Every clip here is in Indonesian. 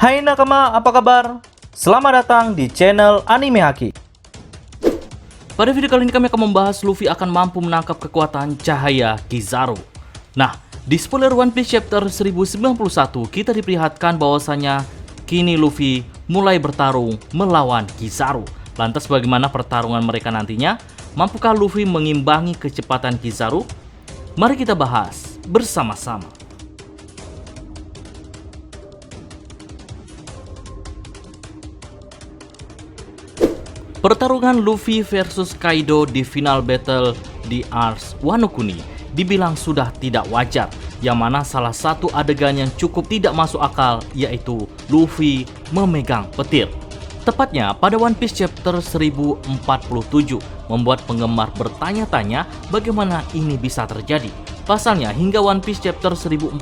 Hai nakama, apa kabar? Selamat datang di channel Anime Haki. Pada video kali ini kami akan membahas Luffy akan mampu menangkap kekuatan cahaya Kizaru. Nah, di spoiler One Piece chapter 1091 kita diperlihatkan bahwasanya kini Luffy mulai bertarung melawan Kizaru. Lantas bagaimana pertarungan mereka nantinya? Mampukah Luffy mengimbangi kecepatan Kizaru? Mari kita bahas bersama-sama. Pertarungan Luffy versus Kaido di final battle di Ars Wano Kuni dibilang sudah tidak wajar, yang mana salah satu adegan yang cukup tidak masuk akal yaitu Luffy memegang petir. Tepatnya pada One Piece chapter 1047 membuat penggemar bertanya-tanya bagaimana ini bisa terjadi. Pasalnya hingga One Piece chapter 1047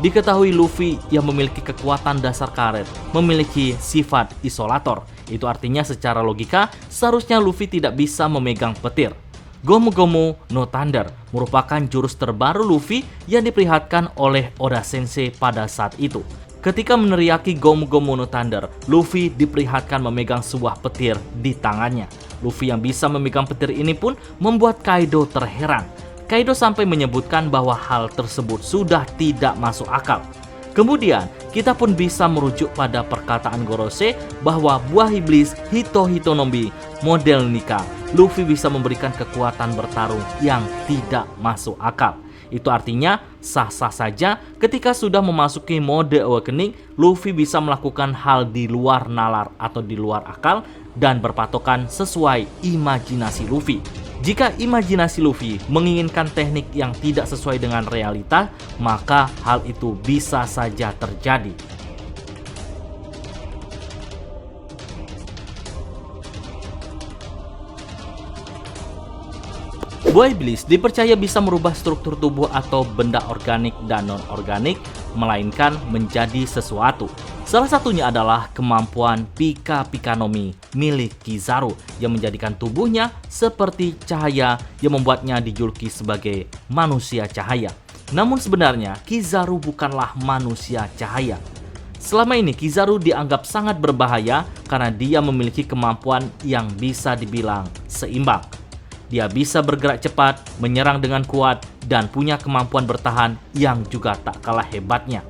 diketahui Luffy yang memiliki kekuatan dasar karet memiliki sifat isolator. Itu artinya secara logika seharusnya Luffy tidak bisa memegang petir. Gomu Gomu no Thunder merupakan jurus terbaru Luffy yang diperlihatkan oleh Oda Sensei pada saat itu. Ketika meneriaki Gomu Gomu no Thunder, Luffy diperlihatkan memegang sebuah petir di tangannya. Luffy yang bisa memegang petir ini pun membuat Kaido terheran. Kaido sampai menyebutkan bahwa hal tersebut sudah tidak masuk akal. Kemudian, kita pun bisa merujuk pada perkataan Gorosei bahwa buah iblis Hito Hitonombi model Nika, Luffy bisa memberikan kekuatan bertarung yang tidak masuk akal. Itu artinya sah-sah saja ketika sudah memasuki mode awakening, Luffy bisa melakukan hal di luar nalar atau di luar akal dan berpatokan sesuai imajinasi Luffy. Jika imajinasi Luffy menginginkan teknik yang tidak sesuai dengan realita, maka hal itu bisa saja terjadi. Buah iblis dipercaya bisa merubah struktur tubuh atau benda organik dan non-organik, melainkan menjadi sesuatu. Salah satunya adalah kemampuan Pika Pika no Mi milik Kizaru yang menjadikan tubuhnya seperti cahaya yang membuatnya dijuluki sebagai manusia cahaya. Namun sebenarnya Kizaru bukanlah manusia cahaya. Selama ini Kizaru dianggap sangat berbahaya karena dia memiliki kemampuan yang bisa dibilang seimbang. Dia bisa bergerak cepat, menyerang dengan kuat, dan punya kemampuan bertahan yang juga tak kalah hebatnya.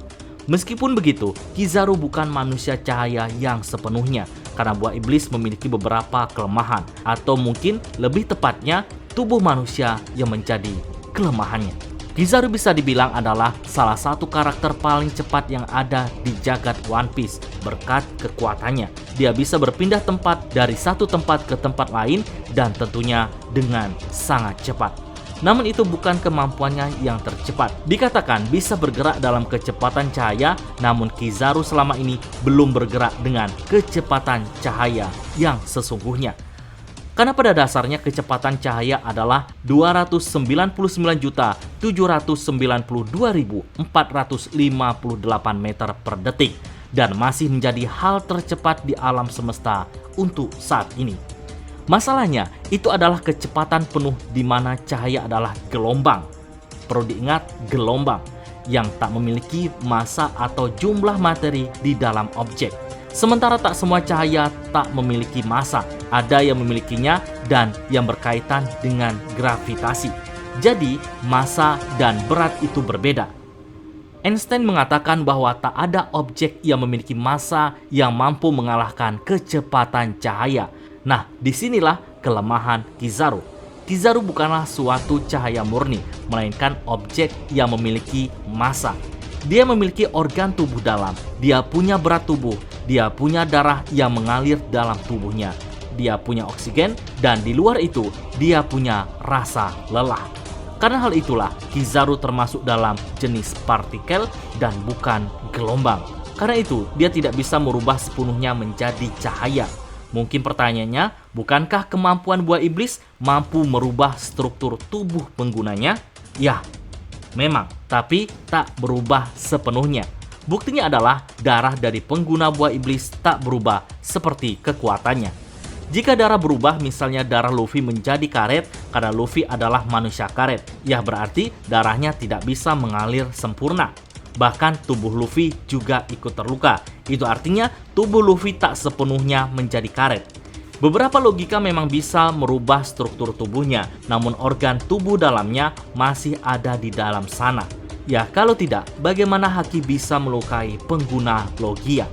Meskipun begitu, Kizaru bukan manusia cahaya yang sepenuhnya, karena buah iblis memiliki beberapa kelemahan, atau mungkin lebih tepatnya tubuh manusia yang menjadi kelemahannya. Kizaru bisa dibilang adalah salah satu karakter paling cepat yang ada di jagat One Piece berkat kekuatannya. Dia bisa berpindah tempat dari satu tempat ke tempat lain dan tentunya dengan sangat cepat. Namun itu bukan kemampuannya yang tercepat. Dikatakan bisa bergerak dalam kecepatan cahaya, namun Kizaru selama ini belum bergerak dengan kecepatan cahaya yang sesungguhnya. Karena pada dasarnya kecepatan cahaya adalah 299.792.458 meter per detik dan masih menjadi hal tercepat di alam semesta untuk saat ini. Masalahnya, itu adalah kecepatan penuh di mana cahaya adalah gelombang. Perlu diingat, gelombang yang tak memiliki massa atau jumlah materi di dalam objek. Sementara tak semua cahaya tak memiliki massa, ada yang memilikinya dan yang berkaitan dengan gravitasi. Jadi, massa dan berat itu berbeda. Einstein mengatakan bahwa tak ada objek yang memiliki massa yang mampu mengalahkan kecepatan cahaya. Nah, disinilah kelemahan Kizaru. Kizaru bukanlah suatu cahaya murni, melainkan objek yang memiliki massa. Dia memiliki organ tubuh dalam, dia punya berat tubuh, dia punya darah yang mengalir dalam tubuhnya, dia punya oksigen, dan di luar itu, dia punya rasa lelah. Karena hal itulah, Kizaru termasuk dalam jenis partikel dan bukan gelombang. Karena itu, dia tidak bisa merubah sepenuhnya menjadi cahaya. Mungkin pertanyaannya, bukankah kemampuan buah iblis mampu merubah struktur tubuh penggunanya? Ya, memang, tapi tak berubah sepenuhnya. Buktinya adalah darah dari pengguna buah iblis tak berubah seperti kekuatannya. Jika darah berubah, misalnya darah Luffy menjadi karet karena Luffy adalah manusia karet, ya berarti darahnya tidak bisa mengalir sempurna. Bahkan tubuh Luffy juga ikut terluka. Itu artinya tubuh Luffy tak sepenuhnya menjadi karet. Beberapa logika memang bisa merubah struktur tubuhnya, namun organ tubuh dalamnya masih ada di dalam sana. Ya, kalau tidak, bagaimana Haki bisa melukai pengguna Logia?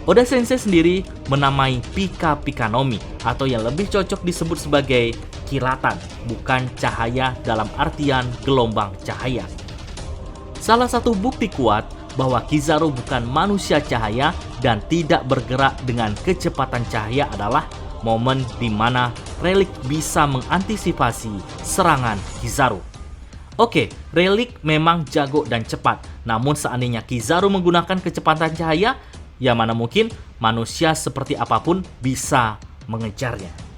Oda Sensei sendiri menamai Pika Pika no Mi, atau yang lebih cocok disebut sebagai kilatan, bukan cahaya dalam artian gelombang cahaya. Salah satu bukti kuat bahwa Kizaru bukan manusia cahaya dan tidak bergerak dengan kecepatan cahaya adalah momen di mana Relik bisa mengantisipasi serangan Kizaru. Oke, Relik memang jago dan cepat, namun seandainya Kizaru menggunakan kecepatan cahaya, ya mana mungkin manusia seperti apapun bisa mengejarnya.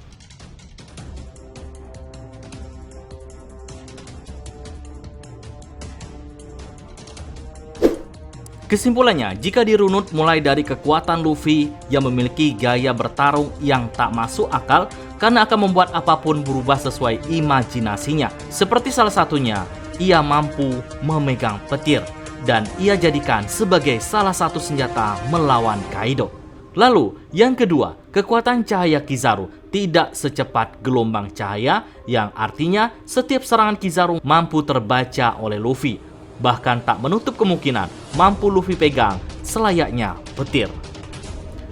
Kesimpulannya, jika dirunut mulai dari kekuatan Luffy yang memiliki gaya bertarung yang tak masuk akal karena akan membuat apapun berubah sesuai imajinasinya. Seperti salah satunya, ia mampu memegang petir dan ia jadikan sebagai salah satu senjata melawan Kaido. Lalu, yang kedua, kekuatan cahaya Kizaru tidak secepat gelombang cahaya yang artinya setiap serangan Kizaru mampu terbaca oleh Luffy. Bahkan tak menutup kemungkinan mampu Luffy pegang selayaknya petir.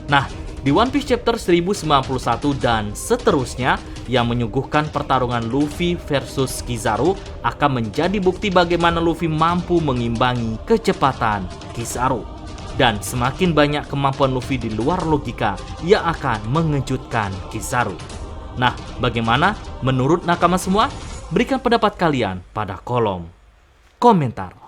Nah, di One Piece chapter 1091 dan seterusnya yang menyuguhkan pertarungan Luffy versus Kizaru akan menjadi bukti bagaimana Luffy mampu mengimbangi kecepatan Kizaru. Dan semakin banyak kemampuan Luffy di luar logika yang akan mengejutkan Kizaru. Nah, bagaimana menurut nakama semua? Berikan pendapat kalian pada kolom komentar.